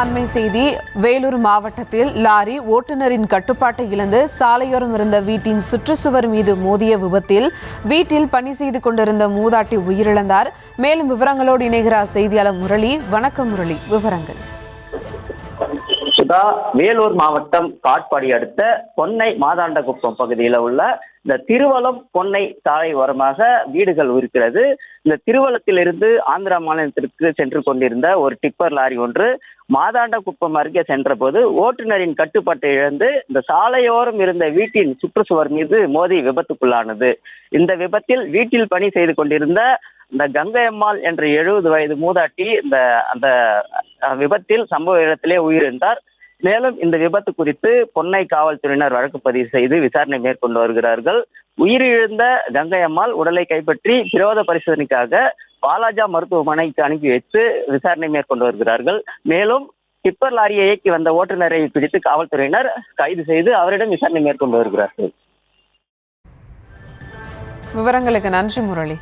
அண்மை செய்தி. வேலூர் மாவட்டத்தில் லாரி ஓட்டுநரின் கட்டுப்பாட்டை இழந்து சாலையோரம் இருந்த வீட்டின் சுற்றுச்சுவர் மீது மோதிய விபத்தில் வீட்டில் பணி செய்து கொண்டிருந்த மூதாட்டி உயிரிழந்தார். மேலும் விவரங்களோடு இணைகிறார் செய்தியாளர் முரளி. வணக்கம் முரளி, விவரங்கள். வேலூர் மாவட்டம் காட்பாடி அடுத்த பொன்னை மாதாண்டகுப்பம் பகுதியில் உள்ள இந்த திருவலம் பொன்னை சாலை ஓரமாக வீடுகள் இருக்கிறது. இந்த திருவலத்திலிருந்து ஆந்திரா மாநிலத்திற்கு சென்று கொண்டிருந்த ஒரு டிப்பர் லாரி ஒன்று மாதாண்டகுப்பம் அருகே சென்ற போது ஓட்டுநரின் கட்டுப்பாட்டை இழந்து இந்த சாலையோரம் இருந்த வீட்டின் சுற்றுச்சுவர் மீது மோதி விபத்துக்குள்ளானது. இந்த விபத்தில் வீட்டில் பணி செய்து கொண்டிருந்த இந்த கங்கையம்மாள் என்ற 70 வயது மூதாட்டி அந்த விபத்தில் சம்பவ இடத்திலே உயிரிழந்தார். மேலும் இந்த விபத்து குறித்து பொன்னை காவல்துறையினர் வழக்கு பதிவு செய்து விசாரணை மேற்கொண்டு வருகிறார்கள். உயிரிழந்த கங்கையம்மாள் உடலை கைப்பற்றி பிரேத பரிசோதனைக்காக பாலாஜா மருத்துவமனைக்கு அனுப்பி வைத்து விசாரணை மேற்கொண்டு வருகிறார்கள். மேலும் டிப்பர் லாரியை இயக்கி வந்த ஓட்டுநரை பிடித்து காவல்துறையினர் கைது செய்து அவரிடம் விசாரணை மேற்கொண்டு வருகிறார்கள். விவரங்களுக்கு நன்றி முரளி.